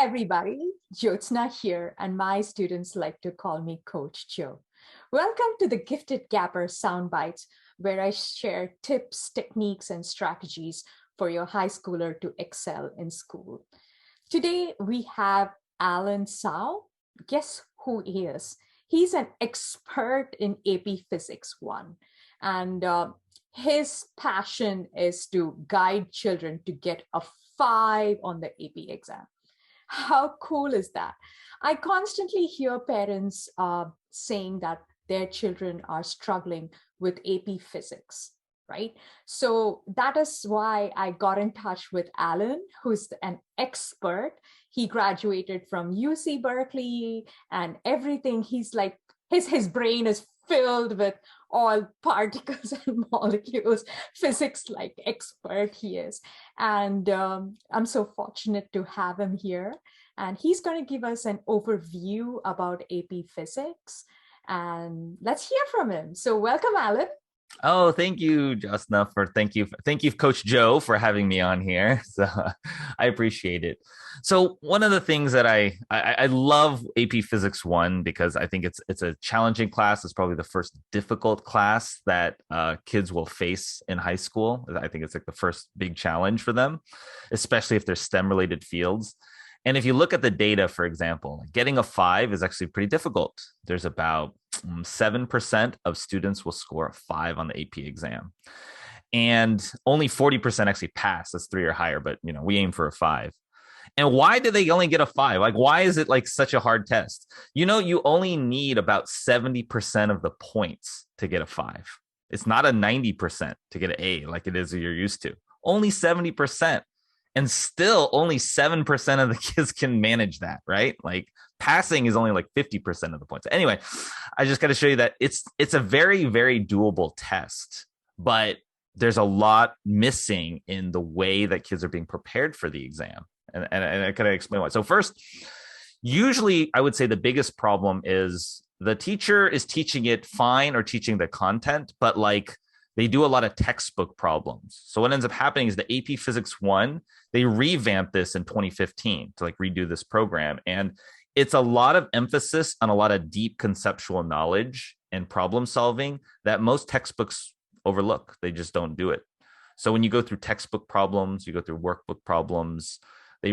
everybody, Jyotsna here, and my students like to call me Coach Joe. Welcome to the Gifted Gapper Soundbites, where I share tips, techniques, and strategies for your high schooler to excel in school. Today, we have Allen Tsao. Guess who he is? He's an expert in AP Physics 1, and his passion is to guide children to get a 5 on the AP exam. How cool is that? I constantly hear parents saying that their children are struggling with AP physics, right? So that is why I got in touch with Allen, who's an expert. He graduated from UC Berkeley and everything. He's like, his brain is filled with all particles and molecules, physics like expert he is. And I'm so fortunate to have him here. And he's going to give us an overview about AP physics. And let's hear from him. So welcome, Allen. Oh, thank you, Justna, thank you, Coach Joe, for having me on here. So I appreciate it. So one of the things that I love AP Physics 1 because I think it's a challenging class. It's probably the first difficult class that kids will face in high school. I think it's like the first big challenge for them, especially if they're STEM related fields. And if you look at the data, for example, getting a 5 is actually pretty difficult. There's about 7% of students will score a 5 on the AP exam. And only 40% actually pass. That's 3 or higher, but we aim for a 5. And why do they only get a 5? Like, why is it like such a hard test? You only need about 70% of the points to get a 5. It's not a 90% to get an A like it is you're used to. Only 70%. And still only 7% of the kids can manage that, right? Like passing is only like 50% of the points. Anyway, I just got to show you that it's a very, very doable test, but there's a lot missing in the way that kids are being prepared for the exam. And I gotta explain why. So first, usually I would say the biggest problem is the teacher is teaching it fine or teaching the content, but like they do a lot of textbook problems. So what ends up happening is the AP Physics 1, they revamped this in 2015 to like redo this program. And it's a lot of emphasis on a lot of deep conceptual knowledge and problem solving that most textbooks overlook. They just don't do it. So when you go through textbook problems, you go through workbook problems, they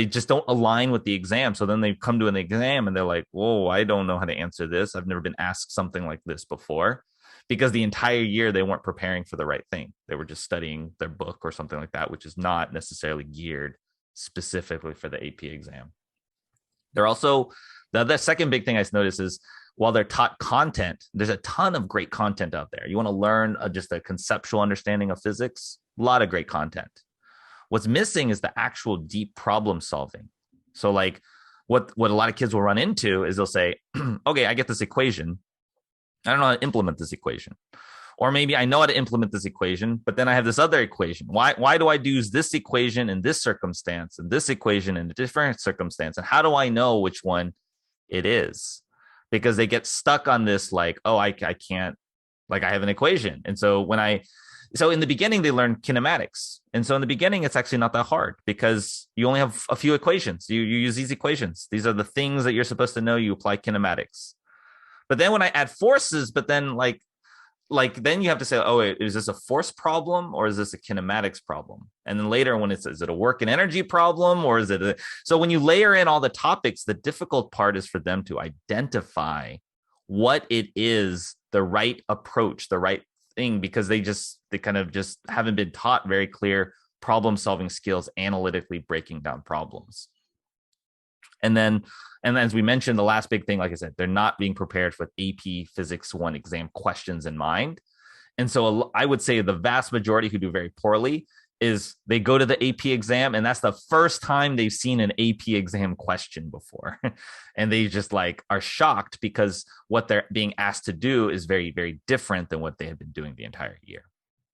just don't align with the exam. So then they come to an exam and they're like, whoa, I don't know how to answer this. I've never been asked something like this before. Because the entire year they weren't preparing for the right thing. They were just studying their book or something like that, which is not necessarily geared specifically for the AP exam. They're also, the second big thing I noticed is while they're taught content, there's a ton of great content out there. You want to learn just a conceptual understanding of physics, a lot of great content. What's missing is the actual deep problem solving. So like what a lot of kids will run into is they'll say, okay, I get this equation. I don't know how to implement this equation. Or maybe I know how to implement this equation, but then I have this other equation. Why do I use this equation in this circumstance and this equation in a different circumstance? And how do I know which one it is? Because they get stuck on this like, oh, I can't, like I have an equation. And so so in the beginning, they learn kinematics. And so in the beginning, it's actually not that hard because you only have a few equations. You use these equations. These are the things that you're supposed to know. You apply kinematics. But then when I add forces, but then like then you have to say, oh, wait, is this a force problem or is this a kinematics problem? And then later when is it a work and energy problem or is it so when you layer in all the topics, the difficult part is for them to identify what it is, the right approach, the right thing, because they kind of just haven't been taught very clear problem solving skills, analytically breaking down problems. And then as we mentioned, the last big thing, like I said, they're not being prepared for AP Physics 1 exam questions in mind. And so I would say the vast majority who do very poorly is they go to the AP exam and that's the first time they've seen an AP exam question before. And they just like are shocked because what they're being asked to do is very, very different than what they had been doing the entire year.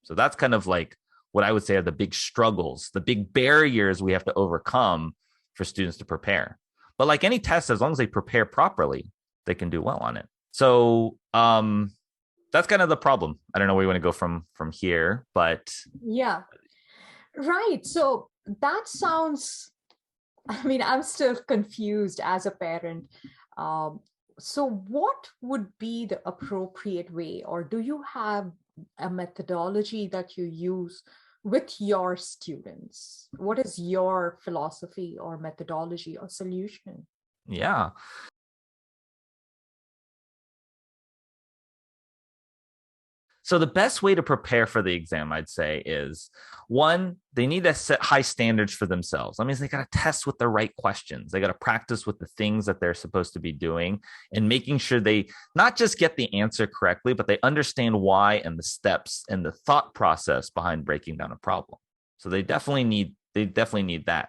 So that's kind of like what I would say are the big struggles, the big barriers we have to overcome for students to prepare. But like any test, as long as they prepare properly, they can do well on it. So that's kind of the problem. I don't know where you want to go from here, but yeah, right. So that sounds I mean, I'm still confused as a parent. Um, so, what would be the appropriate way, or do you have a methodology that you use with your students? What is your philosophy or methodology or solution? Yeah. So the best way to prepare for the exam, I'd say, is one, they need to set high standards for themselves. That means they got to test with the right questions. They got to practice with the things that they're supposed to be doing and making sure they not just get the answer correctly, but they understand why and the steps and the thought process behind breaking down a problem. So they definitely need that.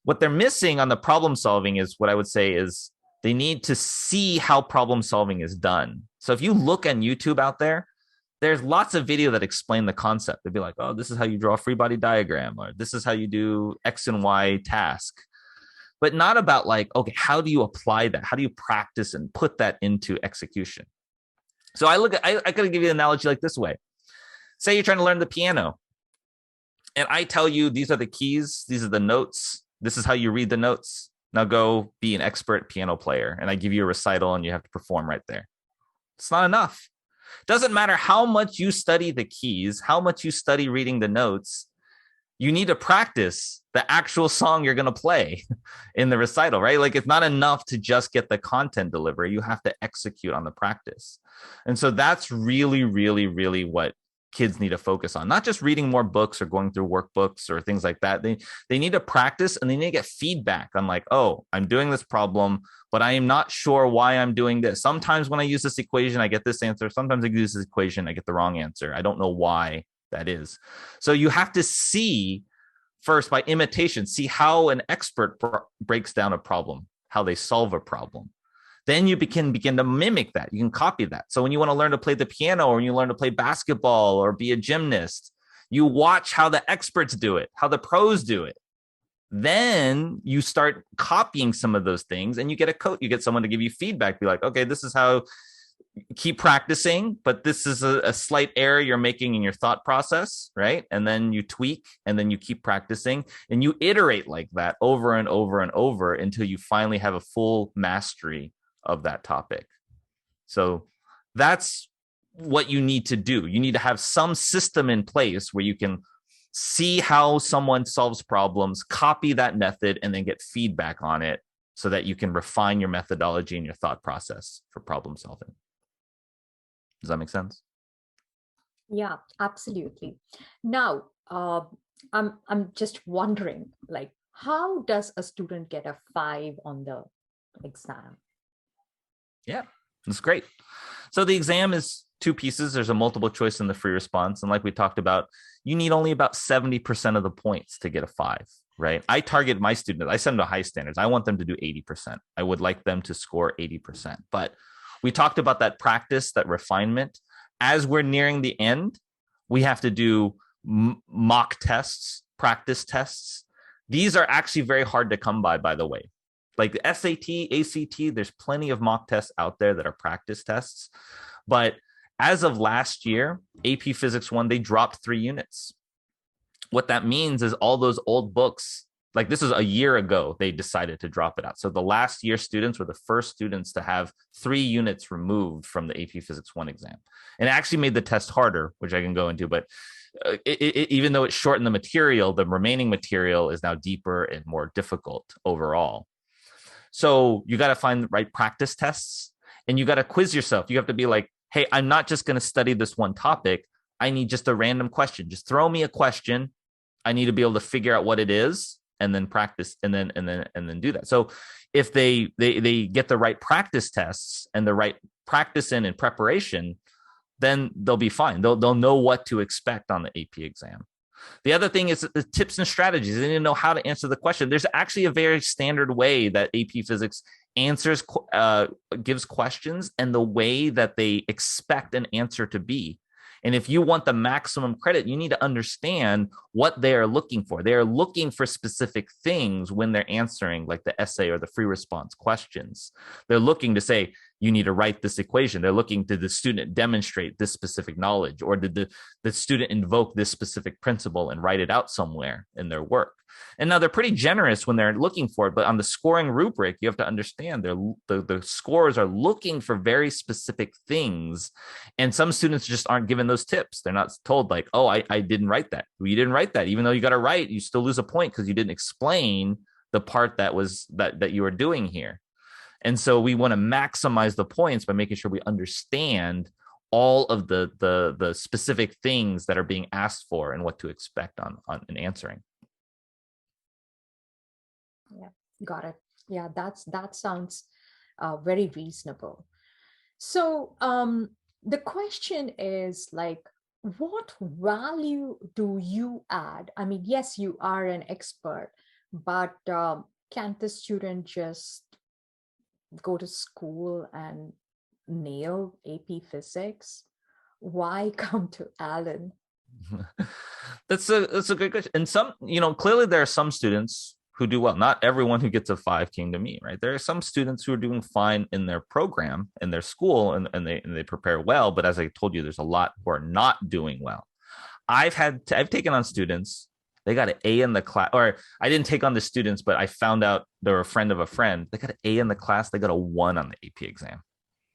What they're missing on the problem solving is what I would say is they need to see how problem solving is done. So if you look on YouTube out there's lots of video that explain the concept. They'd be like, oh, this is how you draw a free body diagram, or this is how you do X and Y task, but not about like, okay, how do you apply that? How do you practice and put that into execution? So I gotta give you an analogy like this way. Say you're trying to learn the piano, and I tell you, these are the keys, these are the notes, this is how you read the notes. Now go be an expert piano player. And I give you a recital and you have to perform right there. It's not enough. Doesn't matter how much you study the keys, how much you study reading the notes, you need to practice the actual song you're going to play in the recital, right? Like it's not enough to just get the content delivery. You have to execute on the practice. And so that's really, really, really what kids need to focus on, not just reading more books or going through workbooks or things like that. They need to practice and they need to get feedback on like, oh, I'm doing this problem, but I am not sure why I'm doing this. Sometimes when I use this equation, I get this answer. Sometimes I use this equation, I get the wrong answer. I don't know why that is. So you have to see first by imitation, see how an expert breaks down a problem, how they solve a problem. Then you can begin to mimic that. You can copy that. So when you want to learn to play the piano or when you learn to play basketball or be a gymnast, you watch how the experts do it, how the pros do it. Then you start copying some of those things and you get a coach, you get someone to give you feedback, be like, okay, this is how, keep practicing, but this is a slight error you're making in your thought process, right? And then you tweak and then you keep practicing and you iterate like that over and over and over until you finally have a full mastery of that topic. So that's what you need to do. You need to have some system in place where you can see how someone solves problems, copy that method, and then get feedback on it so that you can refine your methodology and your thought process for problem solving. Does that make sense? Yeah, absolutely. Now, I'm just wondering, like, how does a student get a 5 on the exam? Yeah, that's great. So the exam is 2 pieces. There's a multiple choice and the free response. And like we talked about, you need only about 70% of the points to get a 5, right? I target my students. I send them to high standards. I want them to do 80%. I would like them to score 80%. But we talked about that practice, that refinement. As we're nearing the end, we have to do mock tests, practice tests. These are actually very hard to come by the way. Like the SAT, ACT, there's plenty of mock tests out there that are practice tests. But as of last year, AP Physics 1, they dropped 3 units. What that means is all those old books, like this is a year ago, they decided to drop it out. So the last year students were the first students to have 3 units removed from the AP Physics 1 exam. And it actually made the test harder, which I can go into, but even though it shortened the material, the remaining material is now deeper and more difficult overall. So you got to find the right practice tests and you got to quiz yourself. You have to be like, hey, I'm not just going to study this one topic. I need just a random question. Just throw me a question. I need to be able to figure out what it is and then practice and then do that. So if they get the right practice tests and the right practice in and preparation, then they'll be fine. They'll know what to expect on the AP exam. The other thing is the tips and strategies. They need to know how to answer the question. There's actually a very standard way that AP Physics answers, gives questions and the way that they expect an answer to be. And if you want the maximum credit, you need to understand what they are looking for. They are looking for specific things when they're answering like the essay or the free response questions. They're looking to say, you need to write this equation. They're looking, did the student demonstrate this specific knowledge, or did the student invoke this specific principle and write it out somewhere in their work? And now they're pretty generous when they're looking for it, but on the scoring rubric, you have to understand the scores are looking for very specific things. And some students just aren't given those tips. They're not told like, oh, I didn't write that. Well, you didn't write that. Even though you got it right, you still lose a point because you didn't explain the part that you were doing here. And so we want to maximize the points by making sure we understand all of the specific things that are being asked for and what to expect on in answering. Yeah, got it. Yeah, that sounds very reasonable. So the question is like, what value do you add? I mean, yes, you are an expert, but can't the student just go to school and nail AP physics? Why come to Allen? That's a good question. And some, clearly there are some students who do well. Not everyone who gets a 5 came to me, right? There are some students who are doing fine in their program, in their school, and they prepare well. But as I told you, there's a lot who are not doing well. I've taken on students, they got an A in the class, or I didn't take on the students, but I found out they were a friend of a friend. They got an A in the class, they got a 1 on the AP exam.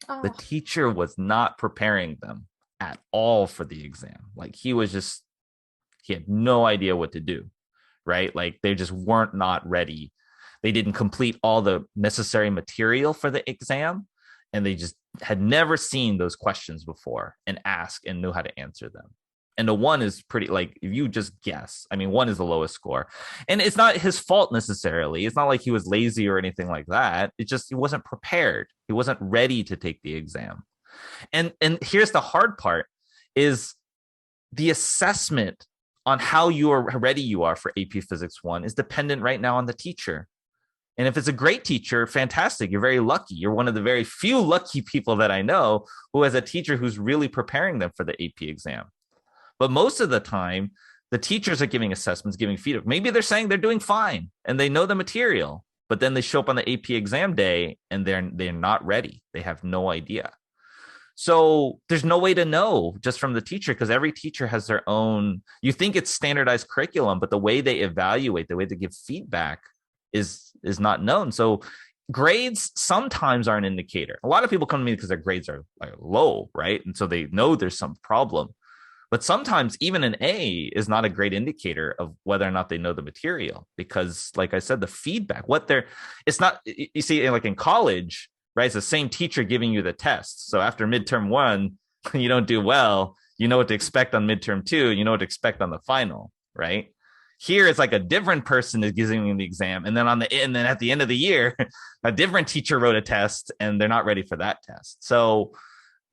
Oh. The teacher was not preparing them at all for the exam. Like he had no idea what to do, right? Like they just not ready. They didn't complete all the necessary material for the exam, and they just had never seen those questions before and ask and know how to answer them. And the 1 is pretty, like, if you just guess, I mean, 1 is the lowest score. And it's not his fault necessarily. It's not like he was lazy or anything like that. It's just he wasn't prepared. He wasn't ready to take the exam. And here's the hard part is the assessment on how ready you are for AP Physics 1 is dependent right now on the teacher. And if it's a great teacher, fantastic. You're very lucky. You're one of the very few lucky people that I know who has a teacher who's really preparing them for the AP exam. But most of the time, the teachers are giving assessments, giving feedback. Maybe they're saying they're doing fine and they know the material, but then they show up on the AP exam day and they're not ready. They have no idea. So there's no way to know just from the teacher, because every teacher has their own, you think it's standardized curriculum, but the way they evaluate, the way they give feedback is not known. So grades sometimes are an indicator. A lot of people come to me because their grades are low, right? And so they know there's some problem. But sometimes even an A is not a great indicator of whether or not they know the material, because like I said, the feedback, it's not, you see, like in college, right? It's the same teacher giving you the test. So after midterm 1, you don't do well, you know what to expect on midterm 2, you know what to expect on the final, right? Here it's like a different person is giving you the exam. And then at the end of the year, a different teacher wrote a test and they're not ready for that test. So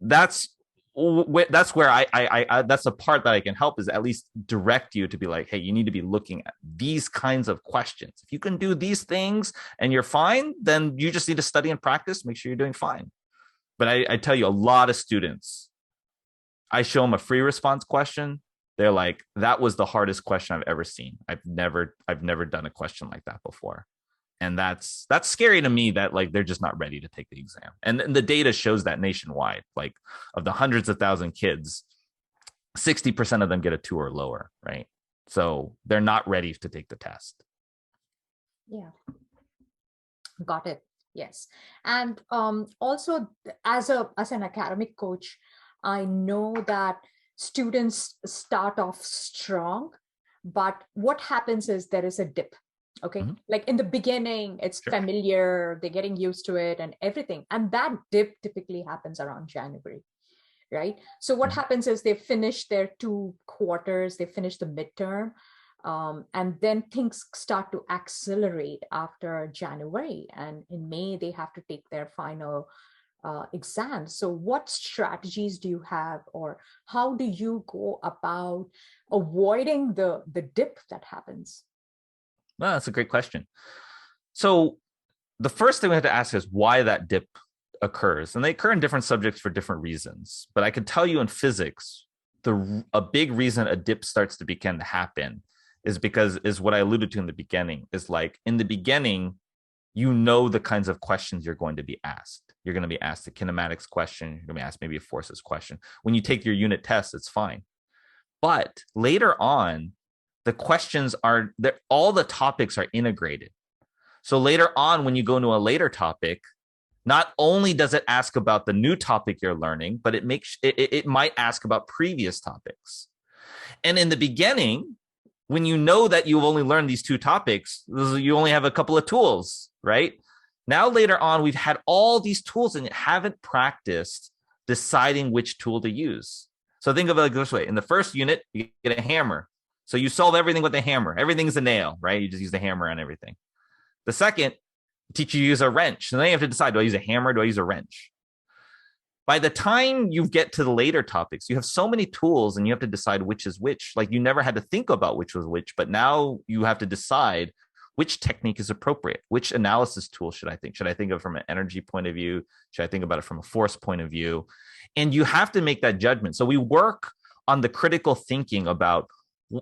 that's where I that's the part that I can help, is at least direct you to be like, hey, you need to be looking at these kinds of questions. If you can do these things and you're fine, then you just need to study and practice, make sure you're doing fine. But I tell you, a lot of students, I show them a free response question, they're like, that was the hardest question I've ever seen. I've never done a question like that before. And that's scary to me, that like they're just not ready to take the exam. And the data shows that nationwide, like of the hundreds of thousand kids, 60% of them get a 2 or lower, right? So they're not ready to take the test. Yeah. Got it. Yes. And also as an academic coach, I know that students start off strong, but what happens is there is a dip. Okay. Mm-hmm. Like in the beginning, it's sure. familiar, they're getting used to it and everything. And that dip typically happens around January, right? So what mm-hmm. happens is they finish their 2 quarters, they finish the midterm, and then things start to accelerate after January. And in May, they have to take their final exam. So what strategies do you have, or how do you go about avoiding the dip that happens? Well, that's a great question. So the first thing we have to ask is why that dip occurs. And they occur in different subjects for different reasons. But I could tell you in physics, a big reason a dip starts to begin to happen is what I alluded to in the beginning, is like in the beginning, you know the kinds of questions you're going to be asked. you're going to be asked a kinematics question. You're going to be asked maybe a forces question. When you take your unit test, it's fine. But later on, the questions are there, all the topics are integrated. So later on, when you go into a later topic, not only does it ask about the new topic you're learning, but it might ask about previous topics. And in the beginning, when you know that you've only learned these two topics, you only have a couple of tools, right? Now, later on, we've had all these tools and haven't practiced deciding which tool to use. So think of it like this way. In the first unit, you get a hammer. So you solve everything with a hammer. Everything's a nail, right? You just use the hammer on everything. The second, teach you to use a wrench. And then you have to decide, do I use a hammer? Do I use a wrench? By the time you get to the later topics, you have so many tools and you have to decide which is which. Like you never had to think about which was which, but now you have to decide which technique is appropriate. Which analysis tool should I think? Should I think of it from an energy point of view? Should I think about it from a force point of view? And you have to make that judgment. So we work on the critical thinking about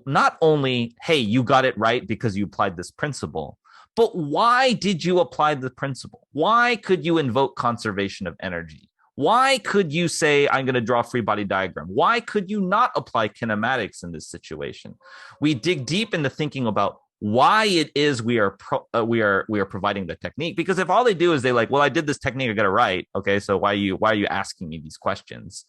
not only, hey, you got it right because you applied this principle, but why did you apply the principle? Why could you invoke conservation of energy? Why could you say, I'm going to draw a free body diagram? Why could you not apply kinematics in this situation? We dig deep into thinking about why it is we are providing the technique. Because if all they do is they like, well, I did this technique, I got it right. Okay, so why are you asking me these questions?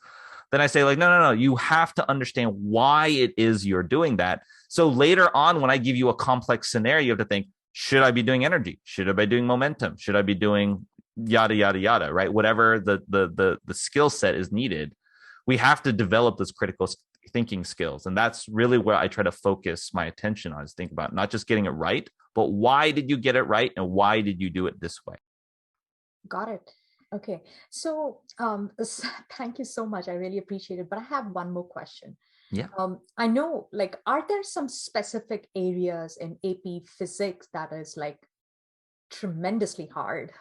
Then I say like, no, you have to understand why it is you're doing that. So later on, when I give you a complex scenario, you have to think, should I be doing energy? Should I be doing momentum? Should I be doing yada, yada, yada, right? Whatever the skill set is needed, we have to develop those critical thinking skills. And that's really where I try to focus my attention on, is think about not just getting it right, but why did you get it right? And why did you do it this way? Got it. Okay. So thank you so much. I really appreciate it. But I have one more question. Yeah. I know, like, are there some specific areas in AP physics that is like tremendously hard?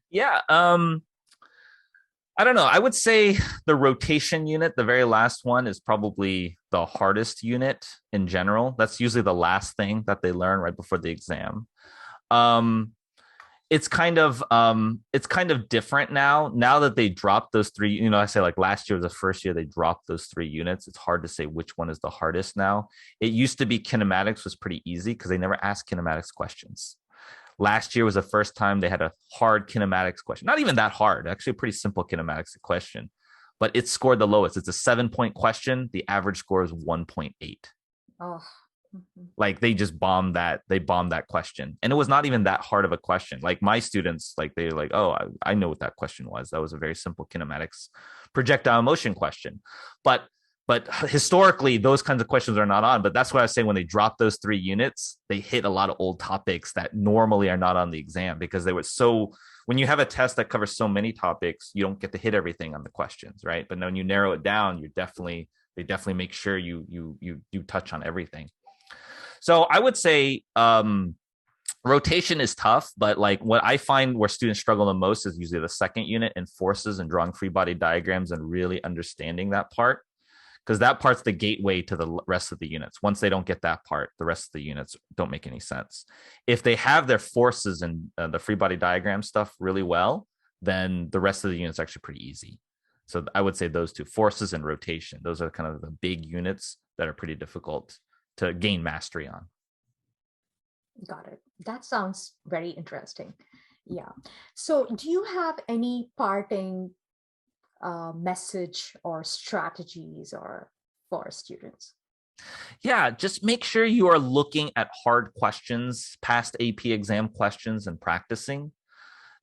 Yeah. I don't know. I would say the rotation unit, the very last one, is probably the hardest unit in general. That's usually the last thing that they learn right before the exam. It's kind of different now that they dropped those three. I say like last year was the first year they dropped those 3 units. It's hard to say which one is the hardest now. It used to be kinematics was pretty easy because they never asked kinematics questions. Last year was the first time they had a hard kinematics question. Not even that hard, actually a pretty simple kinematics question, but it scored the lowest. It's a 7-point question. The average score is 1.8. Oh. Like they just bombed that. They bombed that question. And it was not even that hard of a question. Like my students, like they're like, oh, I know what that question was. That was a very simple kinematics projectile motion question. But historically, those kinds of questions are not on. But that's why I say when they drop those 3 units, they hit a lot of old topics that normally are not on the exam, because they were so, when you have a test that covers so many topics, you don't get to hit everything on the questions, right? But when you narrow it down, they definitely make sure you touch on everything. So I would say rotation is tough, but like what I find where students struggle the most is usually the second unit in forces and drawing free body diagrams and really understanding that part. Because that part's the gateway to the rest of the units. Once they don't get that part, the rest of the units don't make any sense. If they have their forces and the free body diagram stuff really well, then the rest of the units are actually pretty easy. So I would say those 2, forces and rotation, those are kind of the big units that are pretty difficult to gain mastery on. Got it. That sounds very interesting. Yeah. So do you have any parting message or strategies for students? Yeah, just make sure you are looking at hard questions, past AP exam questions, and practicing.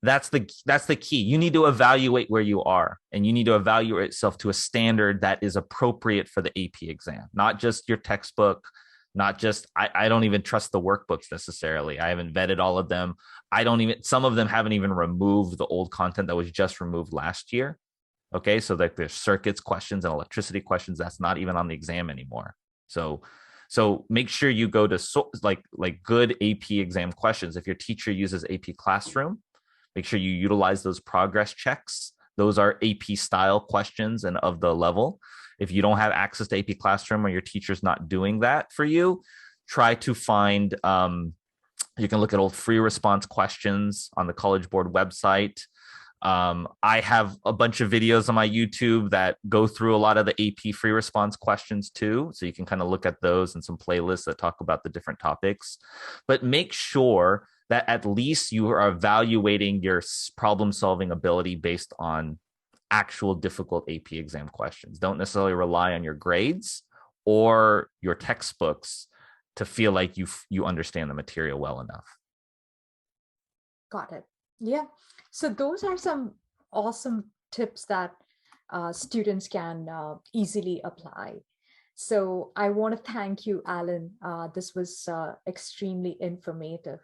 That's the key. You need to evaluate where you are, and you need to evaluate yourself to a standard that is appropriate for the AP exam, not just your textbook, not just, I don't even trust the workbooks necessarily. I haven't vetted all of them. Some of them haven't even removed the old content that was just removed last year. Okay, so like there's circuits questions and electricity questions that's not even on the exam anymore. So make sure you go to like good AP exam questions. If your teacher uses AP Classroom, make sure you utilize those progress checks. Those are AP style questions and of the level. If you don't have access to AP Classroom or your teacher's not doing that for you, try to find You can look at old free response questions on the College Board website. I have a bunch of videos on my YouTube that go through a lot of the AP free response questions too. So you can kind of look at those and some playlists that talk about the different topics. But make sure that at least you are evaluating your problem solving ability based on actual difficult AP exam questions. Don't necessarily rely on your grades or your textbooks to feel like you understand the material well enough. Got it. Yeah. So those are some awesome tips that students can easily apply. So I want to thank you, Alan. This was extremely informative.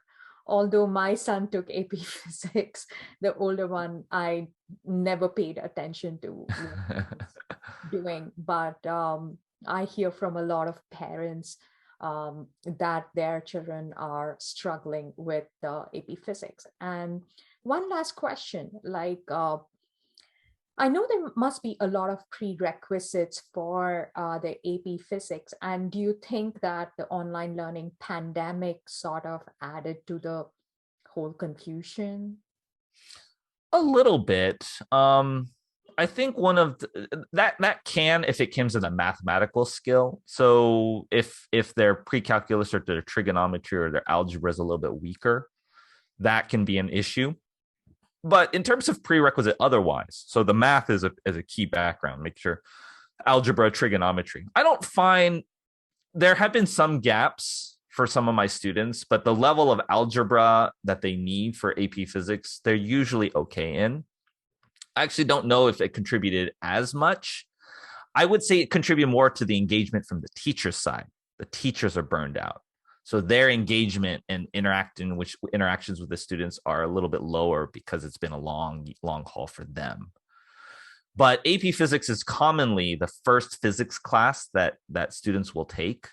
Although my son took AP Physics, the older one, I never paid attention to what he was doing. But I hear from a lot of parents that their children are struggling with AP Physics. And one last question, like, I know there must be a lot of prerequisites for the AP Physics. And do you think that the online learning pandemic sort of added to the whole confusion? A little bit. I think one of that can, if it comes in a mathematical skill. So if their pre-calculus or their trigonometry or their algebra is a little bit weaker, that can be an issue. But in terms of prerequisite otherwise, so the math is a key background. Make sure algebra, trigonometry. I don't find there have been some gaps for some of my students, but the level of algebra that they need for AP Physics, they're usually okay in. I actually don't know if it contributed as much. I would say it contributed more to the engagement from the teacher's side. The teachers are burned out. So their engagement and interactions with the students are a little bit lower because it's been a long haul for them. But AP Physics is commonly the first physics class that students will take.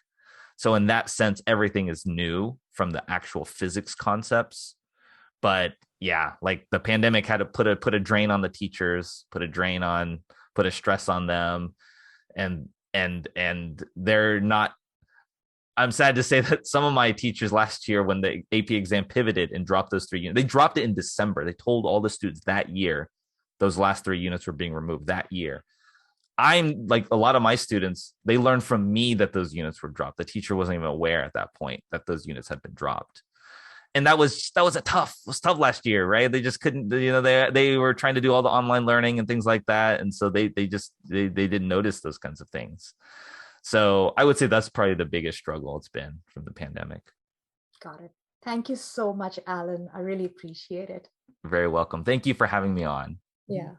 So in that sense, everything is new from the actual physics concepts. But yeah, like the pandemic had to put a drain on the teachers, put a stress on them, and they're not. I'm sad to say that some of my teachers last year, when the AP exam pivoted and dropped those 3 units, they dropped it in December. They told all the students that year those last 3 units were being removed that year. I'm like a lot of my students, they learned from me that those units were dropped. The teacher wasn't even aware at that point that those units had been dropped. And that was tough. It was tough last year, right? They just couldn't, they were trying to do all the online learning and things like that. And so they didn't notice those kinds of things. So I would say that's probably the biggest struggle it's been from the pandemic. Got it. Thank you so much, Alan. I really appreciate it. Very welcome. Thank you for having me on. Yeah.